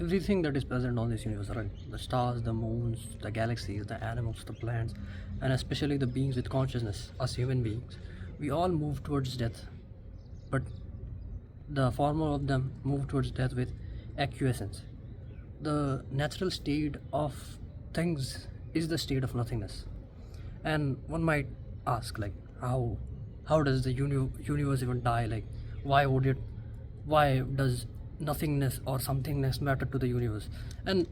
everything that is present on this universe, right? The stars, the moons, the galaxies, the animals, the plants, and especially the beings with consciousness, us human beings, we all move towards death. But the former of them move towards death with acquiescence. The natural state of things is the state of nothingness. And one might ask, like, how does the universe even die? Like, why would it? Why does nothingness or somethingness matter to the universe? And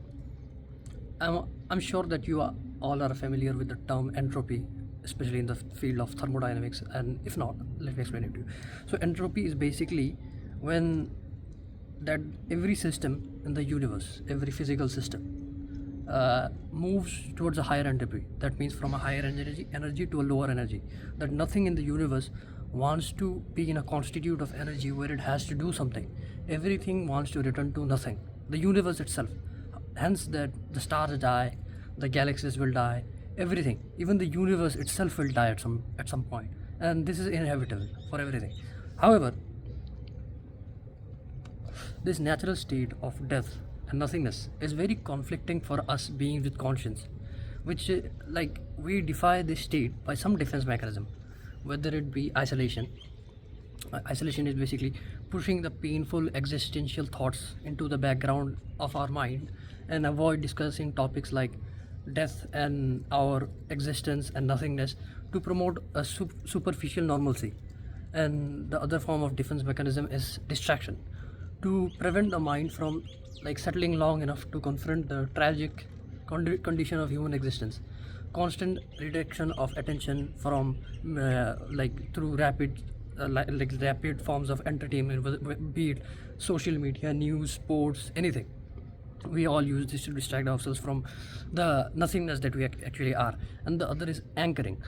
I'm sure that all are familiar with the term entropy, especially in the field of thermodynamics. And if not, let me explain it to you. So entropy is basically when that every system in the universe, every physical system, moves towards a higher entropy. That means from a higher energy to a lower energy. That nothing in the universe wants to be in a constitute of energy where it has to do something. Everything wants to return to nothing. The universe itself. Hence that the stars die, the galaxies will die, everything. Even the universe itself will die at some point. And this is inevitable for everything. However, this natural state of death and nothingness is very conflicting for us beings with conscience, which like we defy this state by some defense mechanism, whether it be isolation. Isolation is basically pushing the painful existential thoughts into the background of our mind and avoid discussing topics like death and our existence and nothingness to promote a superficial normalcy. And the other form of defense mechanism is distraction, to prevent the mind from like settling long enough to confront the tragic condition of human existence. Constant reduction of attention from like through rapid forms of entertainment, be it social media, news, sports, anything. We all use this to distract ourselves from the nothingness that we actually are. And the other is anchoring.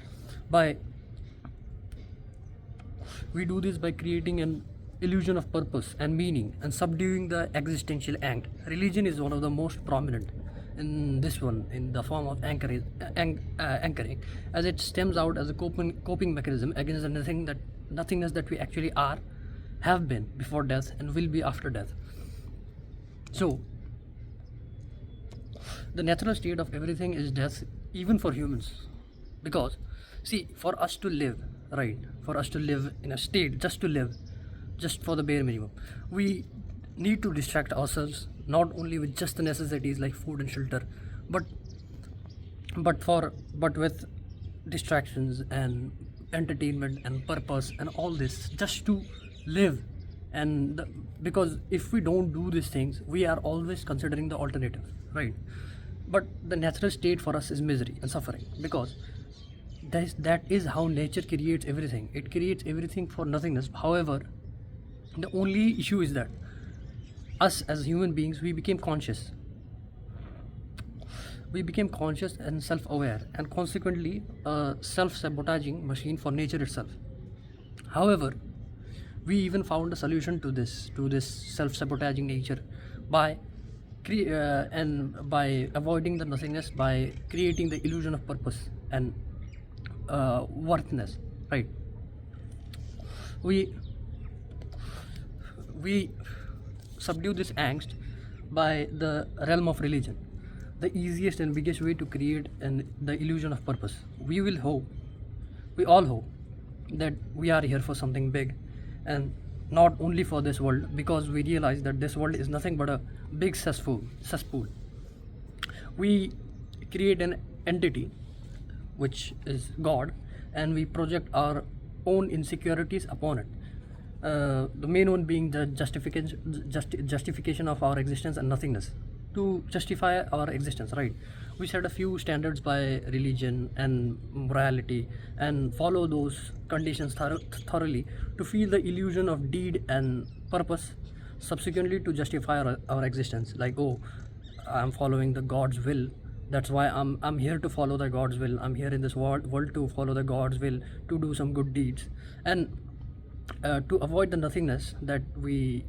We do this by creating an illusion of purpose and meaning and subduing the existential angst. Religion is one of the most prominent in this one, in the form of anchoring, as it stems out as a coping mechanism against the nothingness that we actually are, have been before death, and will be after death. So, the natural state of everything is death, even for humans. Because, see, for us to live, right, for us to live in a state, just to live, just for the bare minimum, we need to distract ourselves not only with just the necessities like food and shelter, but with distractions and entertainment and purpose and all this just to live. And because if we don't do these things, we are always considering the alternative, right? But the natural state for us is misery and suffering, because that is how nature creates everything. It creates everything for nothingness. However, the only issue is that us as human beings, we became conscious. We became conscious and self-aware, and consequently a self-sabotaging machine for nature itself. However, we even found a solution to this self-sabotaging nature by by avoiding the nothingness, by creating the illusion of purpose and worthiness, right? We subdue this angst by the realm of religion, the easiest and biggest way to create the illusion of purpose. We all hope that we are here for something big, and not only for this world, because we realize that this world is nothing but a big cesspool. We create an entity, which is God, and we project our own insecurities upon it. The main one being the justification of our existence and nothingness. To justify our existence, right, we set a few standards by religion and morality and follow those conditions thoroughly to feel the illusion of deed and purpose, subsequently to justify our existence. Like, oh, I'm following the God's will, that's why I'm here to follow the God's will. I'm here in this world to follow the God's will, to do some good deeds. And to avoid the nothingness that we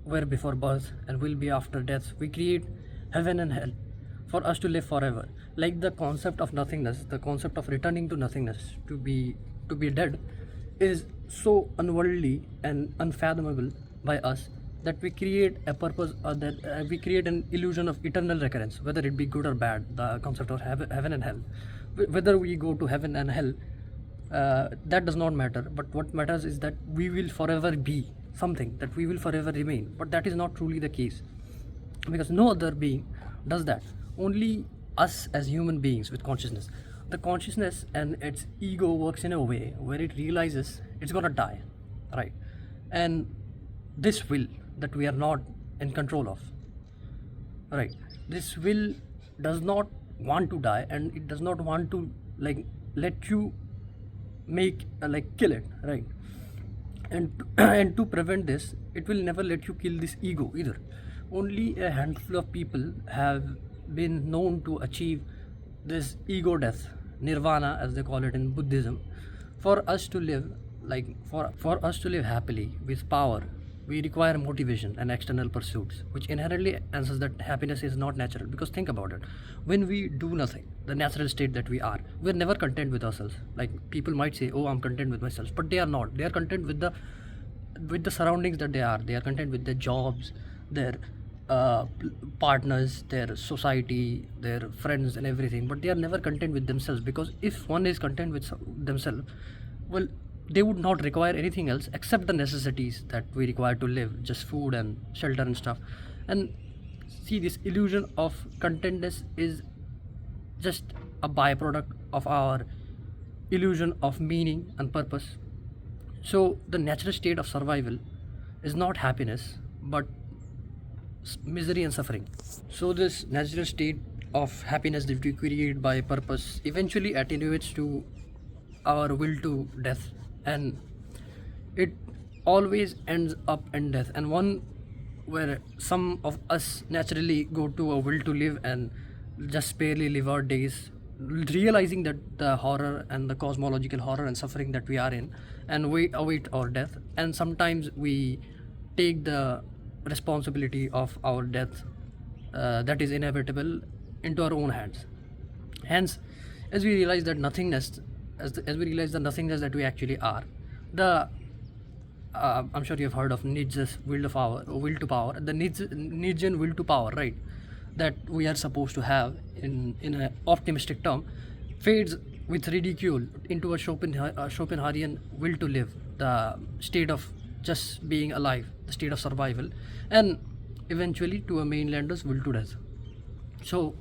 were before birth and will be after death, we create heaven and hell for us to live forever. Like the concept of nothingness, the concept of returning to nothingness, to be dead, is so unworldly and unfathomable by us that we create a purpose, that we create an illusion of eternal recurrence, whether it be good or bad, the concept of heaven and hell. Whether we go to heaven and hell, that does not matter, but what matters is that we will forever be something, that we will forever remain. But that is not truly the case, because no other being does that. Only us as human beings with consciousness. The consciousness and its ego works in a way where it realizes it's gonna die, right? And this will that we are not in control of, right? This will does not want to die, and it does not want to like let you make like kill it, right? And and to prevent this, it will never let you kill this ego either. Only a handful of people have been known to achieve this ego death, nirvana as they call it in Buddhism. For us to live for us to live happily with power, we require motivation and external pursuits, which inherently answers that happiness is not natural. Because think about it, when we do nothing, the natural state that we are, we're never content with ourselves. Like people might say, oh, I'm content with myself, but they are not. They are content with the surroundings that they are. They are content with their jobs, their partners, their society, their friends, and everything. But they are never content with themselves, because if one is content with themselves, well, they would not require anything else except the necessities that we require to live, just food and shelter and stuff. And see, this illusion of contentness is just a byproduct of our illusion of meaning and purpose. So the natural state of survival is not happiness, but misery and suffering. So this natural state of happiness that we create by purpose eventually attenuates to our will to death, and it always ends up in death. And one where some of us naturally go to a will to live and just barely live our days, realizing that the horror and the cosmological horror and suffering that we are in, and we await our death. And sometimes we take the responsibility of our death, that is inevitable, into our own hands. Hence, as we realize that nothingness, as we realize the nothingness that we actually are, the I'm sure you've heard of Nietzsche's will to power, the Nietzschean will to power, right? That we are supposed to have in an optimistic term, fades with ridicule into a Schopenhauerian will to live, the state of just being alive, the state of survival, and eventually to a mainlander's will to death. So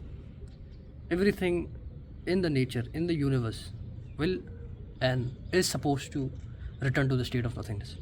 everything in the nature, in the universe, will and is supposed to return to the state of nothingness.